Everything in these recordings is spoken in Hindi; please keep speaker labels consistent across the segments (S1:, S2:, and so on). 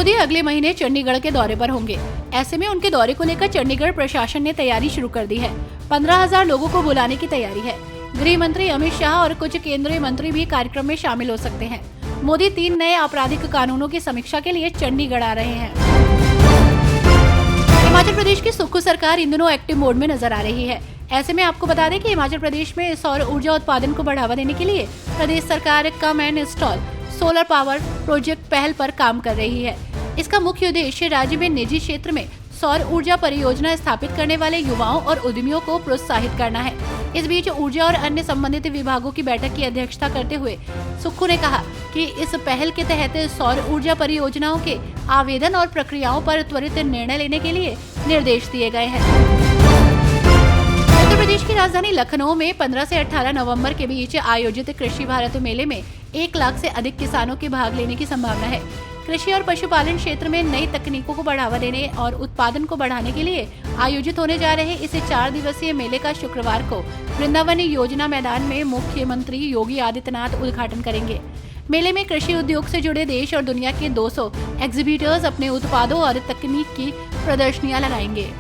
S1: मोदी अगले महीने चंडीगढ़ के दौरे पर होंगे। ऐसे में उनके दौरे को लेकर चंडीगढ़ प्रशासन ने तैयारी शुरू कर दी है। 15,000 लोगों को बुलाने की तैयारी है। गृह मंत्री अमित शाह और कुछ केंद्रीय मंत्री भी कार्यक्रम में शामिल हो सकते हैं। मोदी 3 नए आपराधिक कानूनों की समीक्षा के लिए चंडीगढ़ आ रहे हैं। हिमाचल प्रदेश की सुक्खू सरकार इन दिनों एक्टिव मोड में नजर आ रही है। ऐसे में आपको बता दें कि हिमाचल प्रदेश में सौर ऊर्जा उत्पादन को बढ़ावा देने के लिए प्रदेश सरकार come and install solar power project पहल पर काम कर रही है। इसका मुख्य उद्देश्य राज्य में निजी क्षेत्र में सौर ऊर्जा परियोजना स्थापित करने वाले युवाओं और उद्यमियों को प्रोत्साहित करना है। इस बीच ऊर्जा और अन्य संबंधित विभागों की बैठक की अध्यक्षता करते हुए सुक्खू ने कहा कि इस पहल के तहत सौर ऊर्जा परियोजनाओं के आवेदन और प्रक्रियाओं पर त्वरित निर्णय लेने के लिए निर्देश दिए गए हैं। उत्तर प्रदेश की राजधानी लखनऊ में 15 से 18 नवंबर के बीच आयोजित कृषि भारत मेले में 1 लाख से अधिक किसानों के भाग लेने की संभावना है। कृषि और पशुपालन क्षेत्र में नई तकनीकों को बढ़ावा देने और उत्पादन को बढ़ाने के लिए आयोजित होने जा रहे इस 4 दिवसीय मेले का शुक्रवार को वृंदावन योजना मैदान में मुख्यमंत्री योगी आदित्यनाथ उद्घाटन करेंगे। मेले में कृषि उद्योग से जुड़े देश और दुनिया के 200 एग्जीबिटर्स अपने उत्पादों और तकनीक की प्रदर्शनियां लगाएंगे।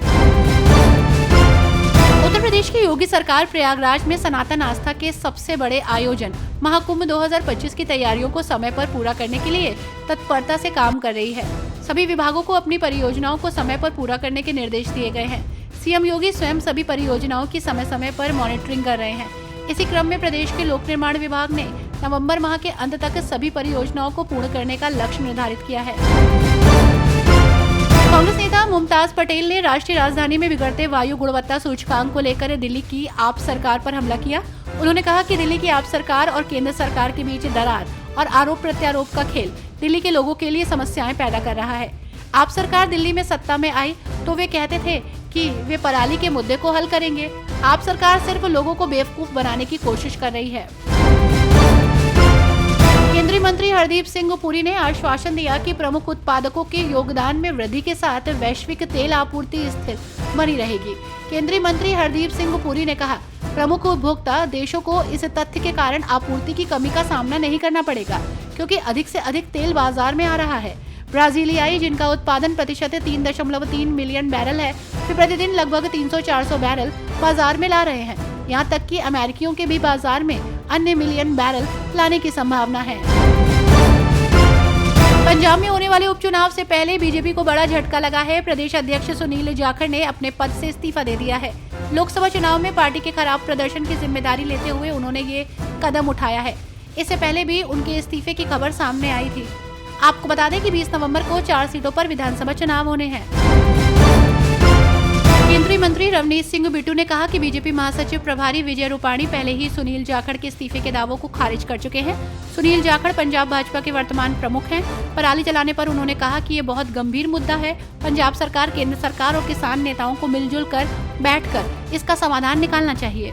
S1: उत्तर प्रदेश की योगी सरकार प्रयागराज में सनातन आस्था के सबसे बड़े आयोजन महाकुंभ 2025 की तैयारियों को समय पर पूरा करने के लिए तत्परता से काम कर रही है। सभी विभागों को अपनी परियोजनाओं को समय पर पूरा करने के निर्देश दिए गए हैं। सीएम योगी स्वयं सभी परियोजनाओं की समय समय पर मॉनिटरिंग कर रहे हैं। इसी क्रम में प्रदेश के लोक निर्माण विभाग ने नवंबर माह के अंत तक सभी परियोजनाओं को पूर्ण करने का लक्ष्य निर्धारित किया है। कांग्रेस नेता मुमताज पटेल ने राष्ट्रीय राजधानी में बिगड़ते वायु गुणवत्ता सूचकांक को लेकर दिल्ली की आप सरकार पर हमला किया। उन्होंने कहा कि दिल्ली की आप सरकार और केंद्र सरकार के बीच दरार और आरोप प्रत्यारोप का खेल दिल्ली के लोगों के लिए समस्याएं पैदा कर रहा है। आप सरकार दिल्ली में सत्ता में आई तो वे कहते थे कि वे पराली के मुद्दे को हल करेंगे। आप सरकार सिर्फ लोगों को बेवकूफ बनाने की कोशिश कर रही है। केंद्रीय मंत्री हरदीप सिंह पुरी ने आश्वासन दिया कि प्रमुख उत्पादकों के योगदान में वृद्धि के साथ वैश्विक तेल आपूर्ति स्थिर बनी रहेगी। केंद्रीय मंत्री हरदीप सिंह पुरी ने कहा, प्रमुख उपभोक्ता देशों को इस तथ्य के कारण आपूर्ति की कमी का सामना नहीं करना पड़ेगा, क्योंकि अधिक से अधिक तेल बाजार में आ रहा है। ब्राजीलियाई, जिनका उत्पादन प्रतिशत 3.3 मिलियन बैरल है, वे प्रतिदिन लगभग 300-400 बैरल बाजार में ला रहे हैं। यहाँ तक कि अमेरिकियों के भी बाजार में अन्य मिलियन बैरल लाने की संभावना है। पंजाब में होने वाले उपचुनाव से पहले बीजेपी को बड़ा झटका लगा है। प्रदेश अध्यक्ष सुनील जाखड़ ने अपने पद से इस्तीफा दे दिया है। लोकसभा चुनाव में पार्टी के खराब प्रदर्शन की जिम्मेदारी लेते हुए उन्होंने ये कदम उठाया है। इससे पहले भी उनके इस्तीफे की खबर सामने आई थी। आपको बता दें कि 20 नवंबर को 4 सीटों पर विधानसभा चुनाव होने हैं। केंद्रीय मंत्री रवनीत सिंह बिट्टू ने कहा कि बीजेपी महासचिव प्रभारी विजय रूपाणी पहले ही सुनील जाखड़ के इस्तीफे के दावों को खारिज कर चुके हैं। सुनील जाखड़ पंजाब भाजपा के वर्तमान प्रमुख हैं। पराली जलाने पर उन्होंने कहा कि ये बहुत गंभीर मुद्दा है। पंजाब सरकार, केंद्र सरकार और किसान नेताओं को मिलजुल कर बैठकर इसका समाधान निकालना चाहिए।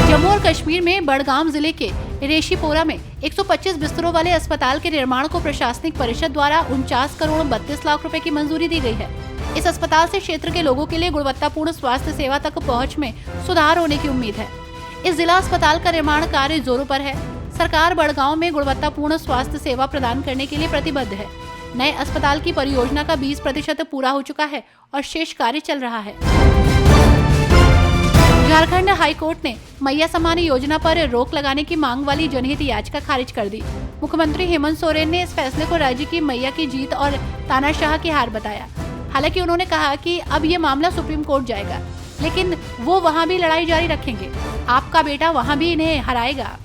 S1: जम्मू और कश्मीर में बड़गाम जिले के रेशीपोरा में 125 बिस्तरों वाले अस्पताल के निर्माण को प्रशासनिक परिषद द्वारा 49 करोड़ 32 लाख रुपए की मंजूरी दी गई है। इस अस्पताल से क्षेत्र के लोगों के लिए गुणवत्तापूर्ण स्वास्थ्य सेवा तक पहुंच में सुधार होने की उम्मीद है। इस जिला अस्पताल का निर्माण कार्य जोरों पर है। सरकार बड़गांव में गुणवत्तापूर्ण स्वास्थ्य सेवा प्रदान करने के लिए प्रतिबद्ध है। नए अस्पताल की परियोजना का 20% पूरा हो चुका है और शेष कार्य चल रहा है। झारखंड हाईकोर्ट ने मैया सम्मान योजना पर रोक लगाने की मांग वाली जनहित याचिका खारिज कर दी। मुख्यमंत्री हेमंत सोरेन ने इस फैसले को राज्य की मैया की जीत और तानाशाह की हार बताया। हालांकि उन्होंने कहा कि अब ये मामला सुप्रीम कोर्ट जाएगा, लेकिन वो वहां भी लड़ाई जारी रखेंगे। आपका बेटा वहां भी इन्हें हराएगा।